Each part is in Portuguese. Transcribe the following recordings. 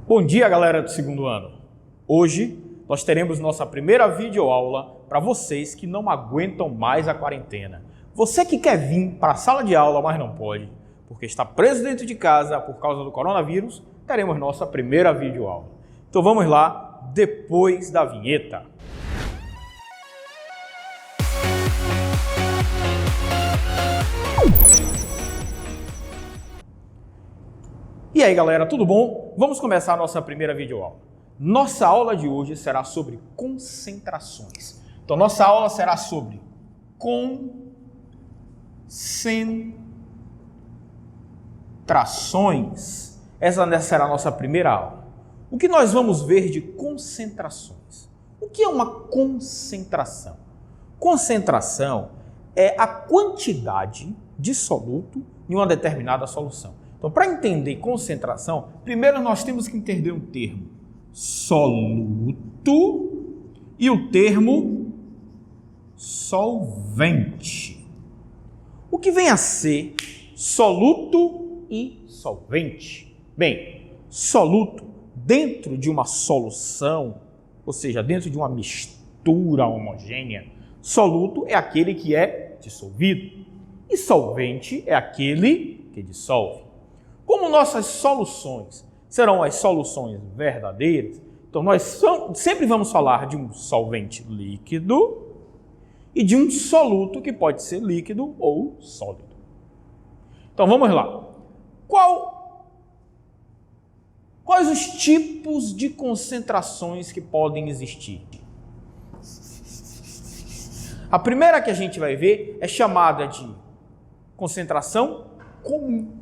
Bom dia, galera do segundo ano. Hoje nós teremos nossa primeira videoaula para vocês que não aguentam mais a quarentena. Você que quer vir para a sala de aula, mas não pode, porque está preso dentro de casa por causa do coronavírus, teremos nossa primeira videoaula. Então vamos lá, depois da vinheta. E aí, galera, tudo bom? Vamos começar a nossa primeira videoaula. Nossa aula de hoje será sobre concentrações. Então, nossa aula será sobre concentrações. Essa será a nossa primeira aula. O que nós vamos ver de concentrações? O que é uma concentração? Concentração é a quantidade de soluto em uma determinada solução. Então, para entender concentração, primeiro nós temos que entender um termo soluto e o termo solvente. O que vem a ser soluto e solvente? Bem, soluto dentro de uma solução, ou seja, dentro de uma mistura homogênea, soluto é aquele que é dissolvido e solvente é aquele que dissolve. Como nossas soluções serão as soluções verdadeiras, então nós sempre vamos falar de um solvente líquido e de um soluto que pode ser líquido ou sólido. Então vamos lá. Quais os tipos de concentrações que podem existir? A primeira que a gente vai ver é chamada de concentração comum.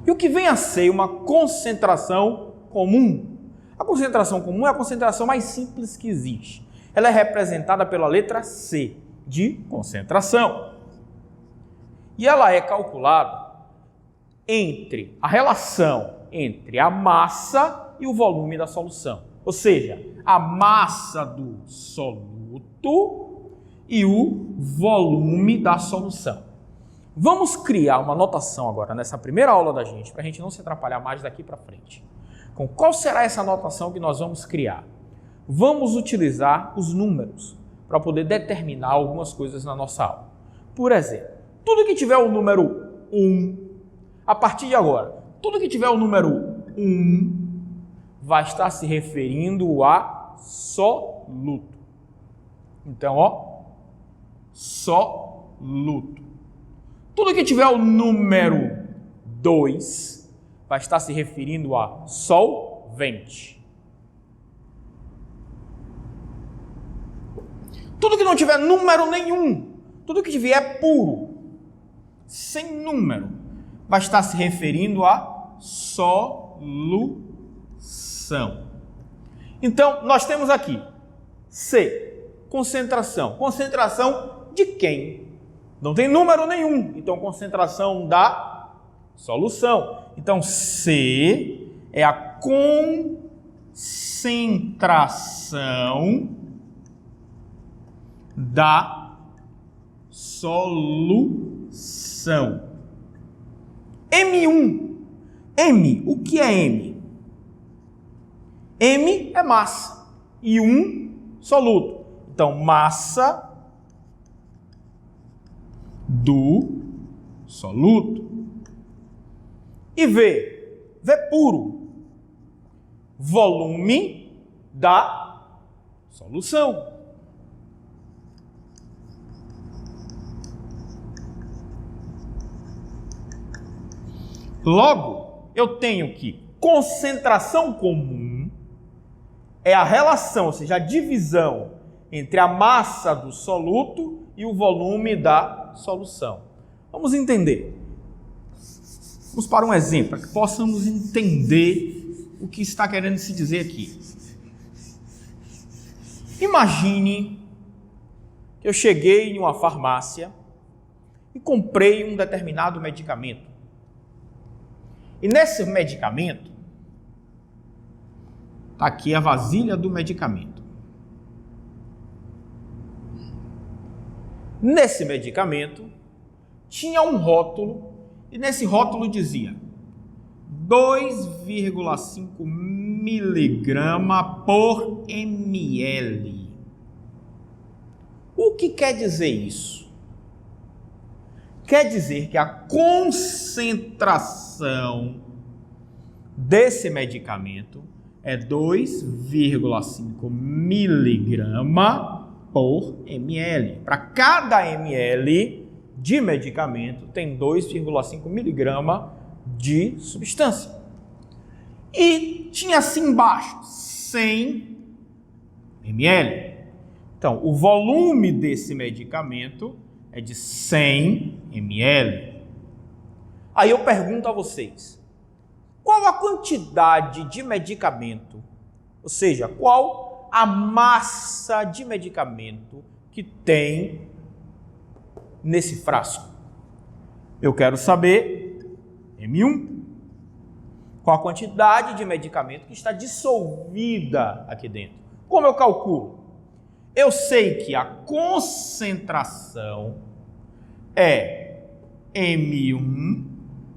E o que vem a ser uma concentração comum? A concentração comum é a concentração mais simples que existe. Ela é representada pela letra C, de concentração. E ela é calculada entre a relação entre a massa e o volume da solução. Ou seja, a massa do soluto e o volume da solução. Vamos criar uma notação agora nessa primeira aula da gente, para a gente não se atrapalhar mais daqui para frente. Com qual será essa notação que nós vamos criar? Vamos utilizar os números para poder determinar algumas coisas na nossa aula. Por exemplo, tudo que tiver o número 1, a partir de agora, tudo que tiver o número 1 vai estar se referindo a soluto. Então, soluto. Tudo que tiver o número 2 vai estar se referindo a solvente. Tudo que não tiver número nenhum, tudo que vier puro, sem número, vai estar se referindo a solução. Então, nós temos aqui C, concentração. Concentração de quem? Não tem número nenhum, então concentração da solução. Então, C é a concentração da solução. M1. M, o que é M? M é massa e 1 soluto. Então, massa do soluto. E V, V puro, volume da solução. Logo, eu tenho que concentração comum é a relação, ou seja, a divisão entre a massa do soluto e o volume da solução. Vamos entender. Vamos para um exemplo, para que possamos entender o que está querendo se dizer aqui. Imagine que eu cheguei em uma farmácia e comprei um determinado medicamento. E nesse medicamento, está aqui a vasilha do medicamento. Nesse medicamento, tinha um rótulo e nesse rótulo dizia 2,5 miligrama por ml. O que quer dizer isso? Quer dizer que a concentração desse medicamento é 2,5 miligrama por ml. Para cada ml de medicamento tem 2,5 miligrama de substância. E tinha assim embaixo 100 ml. Então, o volume desse medicamento é de 100 ml. Aí eu pergunto a vocês, qual a quantidade de medicamento, ou seja, qual a massa de medicamento que tem nesse frasco? Eu quero saber, M1, qual a quantidade de medicamento que está dissolvida aqui dentro. Como eu calculo? Eu sei que a concentração é M1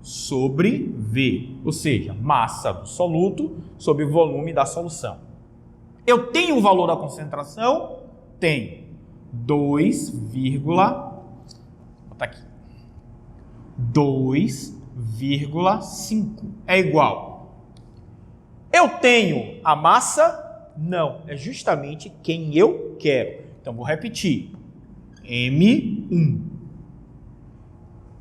sobre V, ou seja, massa do soluto sobre volume da solução. Eu tenho o valor da concentração? Tenho. 2,5 é igual. Eu tenho a massa? Não, é justamente quem eu quero. Então, vou repetir. M1.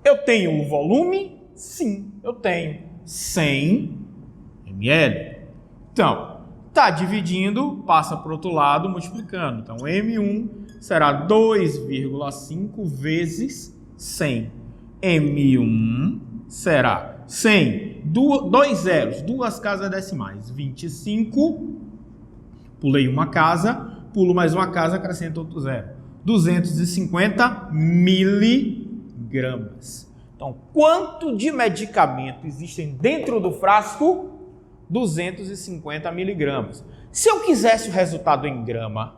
Eu tenho o volume? Sim, eu tenho. 100 ml. Então, está dividindo, passa para o outro lado, multiplicando. Então, M1 será 2,5 vezes 100. M1 será 100, dois zeros, duas casas decimais, 25, pulei uma casa, pulo mais uma casa, acrescento outro zero, 250 miligramas. Então, quanto de medicamento existem dentro do frasco? 250 miligramas. Se eu quisesse o resultado em grama,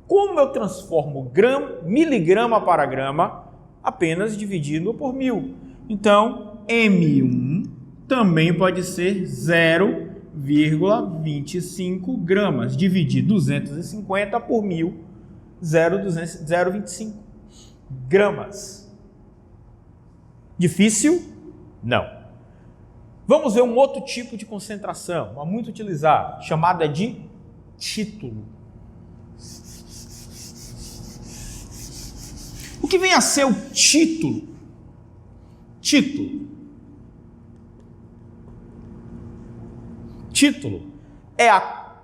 como eu transformo miligrama para grama? Apenas dividindo por 1000. Então, M1 também pode ser 0,25 gramas. Dividir 250 por 1000, 0,25 gramas. Difícil? Não. Vamos ver um outro tipo de concentração, uma muito utilizada, chamada de título. O que vem a ser o título? Título é a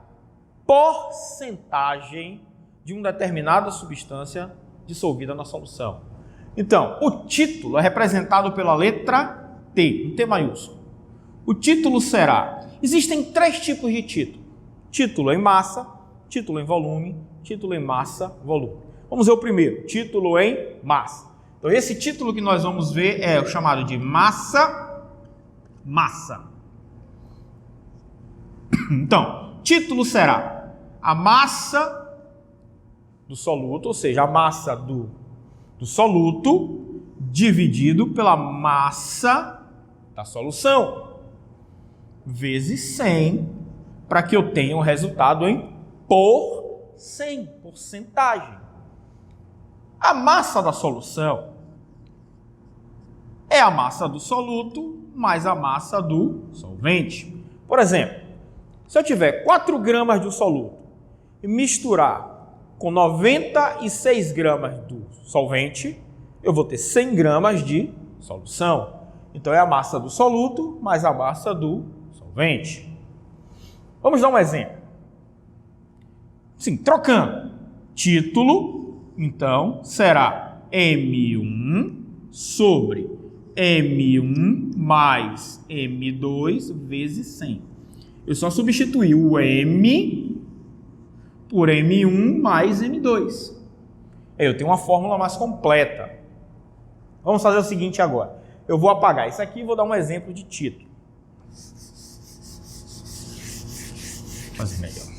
porcentagem de uma determinada substância dissolvida na solução. Então, o título é representado pela letra T, um T maiúsculo. O título será... Existem 3 tipos de título. Título em massa, título em volume, título em massa, volume. Vamos ver o primeiro, título em massa. Então, esse título que nós vamos ver é o chamado de massa. Então, título será a massa do soluto, ou seja, a massa do soluto dividido pela massa da solução, vezes 100, para que eu tenha o resultado em por 100, porcentagem. A massa da solução é a massa do soluto mais a massa do solvente. Por exemplo, se eu tiver 4 gramas do soluto e misturar com 96 gramas do solvente, eu vou ter 100 gramas de solução. Então, é a massa do soluto mais a massa do solvente. Vamos dar um exemplo. Sim, trocando. Título, então, será M1 sobre M1 mais M2 vezes 100. Eu só substituí o M por M1 mais M2. Aí eu tenho uma fórmula mais completa. Vamos fazer o seguinte agora. Eu vou apagar isso aqui e vou dar um exemplo de título. Fazer melhor.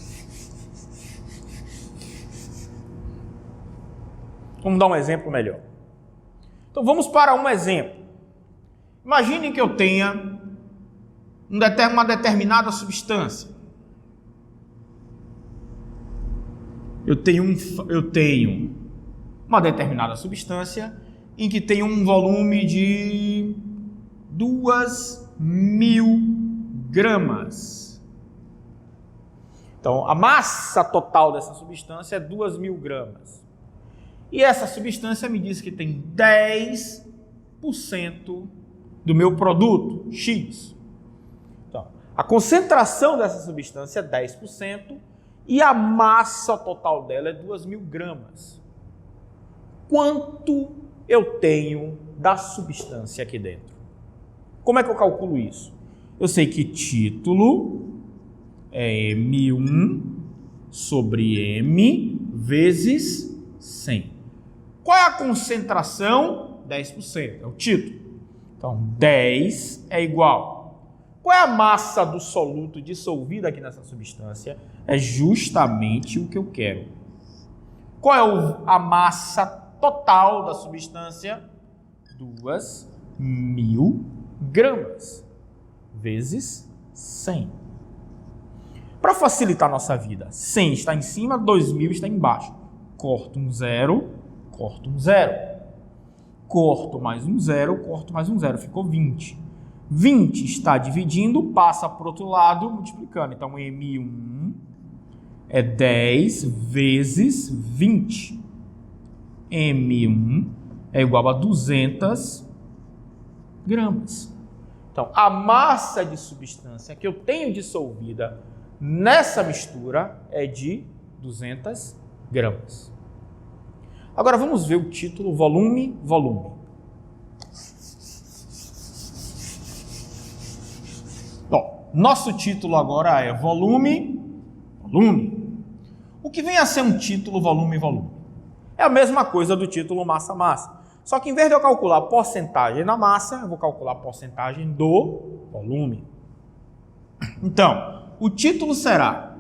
Vamos dar um exemplo melhor. Então vamos para um exemplo. Imagine que eu tenha uma determinada substância. Eu tenho uma determinada substância em que tem um volume de 2.000 gramas. Então, a massa total dessa substância é 2.000 gramas. E essa substância me diz que tem 10% do meu produto, X. Então, a concentração dessa substância é 10% e a massa total dela é 2.000 gramas. Quanto eu tenho da substância aqui dentro? Como é que eu calculo isso? Eu sei que título é M1 sobre M vezes 100. Qual é a concentração? 10%, é o título. Então, 10 é igual. Qual é a massa do soluto dissolvida aqui nessa substância? É justamente o que eu quero. Qual é a massa total da substância? 2.000 gramas vezes 100. Para facilitar a nossa vida, 100 está em cima, 2.000 está embaixo. Corto um zero, corto um zero. Corto mais um zero, corto mais um zero. Ficou 20. 20 está dividindo, passa para o outro lado, multiplicando. Então, M1 é 10 vezes 20. M1 é igual a 200 gramas. Então, a massa de substância que eu tenho dissolvida nessa mistura é de 200 gramas. Agora vamos ver o título volume. Bom, nosso título agora é volume. O que vem a ser um título volume? É a mesma coisa do título massa. Só que em vez de eu calcular a porcentagem da massa, eu vou calcular a porcentagem do volume. Então, o título será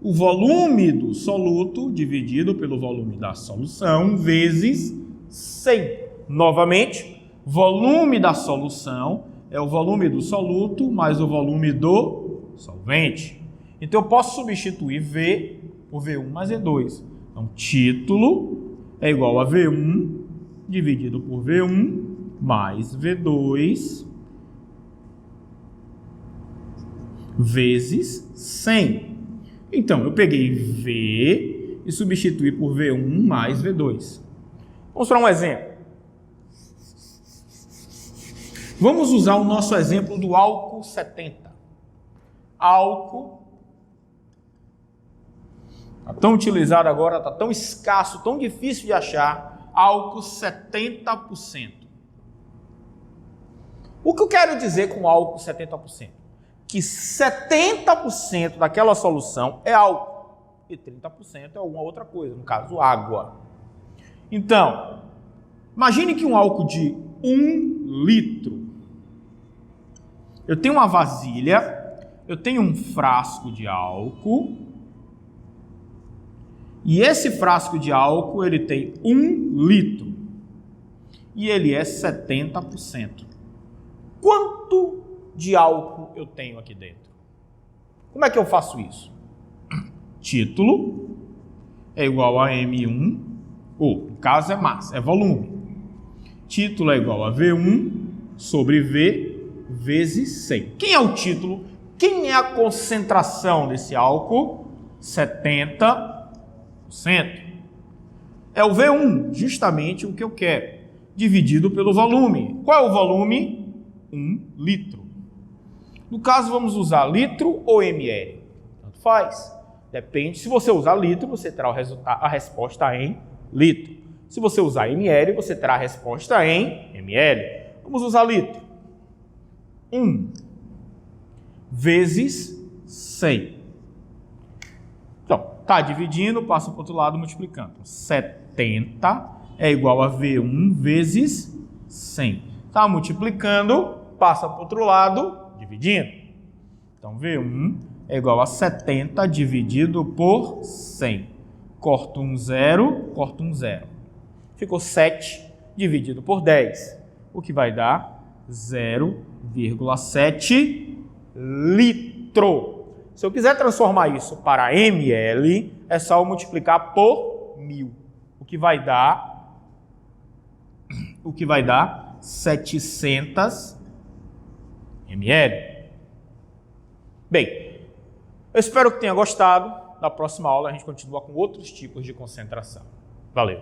o volume do soluto dividido pelo volume da solução vezes 100. Novamente, volume da solução é o volume do soluto mais o volume do solvente. Então, eu posso substituir V por V1 mais V2. Então, título é igual a V1 dividido por V1 mais V2 vezes 100. Então, eu peguei V e substituí por V1 mais V2. Vamos para um exemplo. Vamos usar o nosso exemplo do álcool 70. Álcool está tão utilizado agora, está tão escasso, tão difícil de achar. Álcool 70%. O que eu quero dizer com álcool 70%? Que 70% daquela solução é álcool e 30% é alguma outra coisa, no caso água. Então, imagine que um álcool de 1 litro. Eu tenho uma vasilha, eu tenho um frasco de álcool. E esse frasco de álcool, ele tem 1 litro. E ele é 70%. Quanto de álcool eu tenho aqui dentro? Como é que eu faço isso? Título é igual a M1, ou no caso é massa, é volume. Título é igual a V1 sobre V vezes 100. Quem é o título? Quem é a concentração desse álcool? 70%. É o V1, justamente o que eu quero, dividido pelo volume. Qual é o volume? 1 litro. No caso, vamos usar litro ou ml? Tanto faz. Depende. Se você usar litro, você terá a resposta em litro. Se você usar ml, você terá a resposta em ml. Vamos usar litro. 1 vezes 100. Está dividindo, passa para o outro lado multiplicando. 70 é igual a V1 vezes 100. Está multiplicando, passa para o outro lado, dividindo. Então, V1 é igual a 70 dividido por 100. Corto um zero, corto um zero. Ficou 7 dividido por 10, o que vai dar 0,7 litro. Se eu quiser transformar isso para ml, é só eu multiplicar por 1000, o que vai dar 700 ml. Bem, eu espero que tenha gostado. Na próxima aula a gente continua com outros tipos de concentração. Valeu!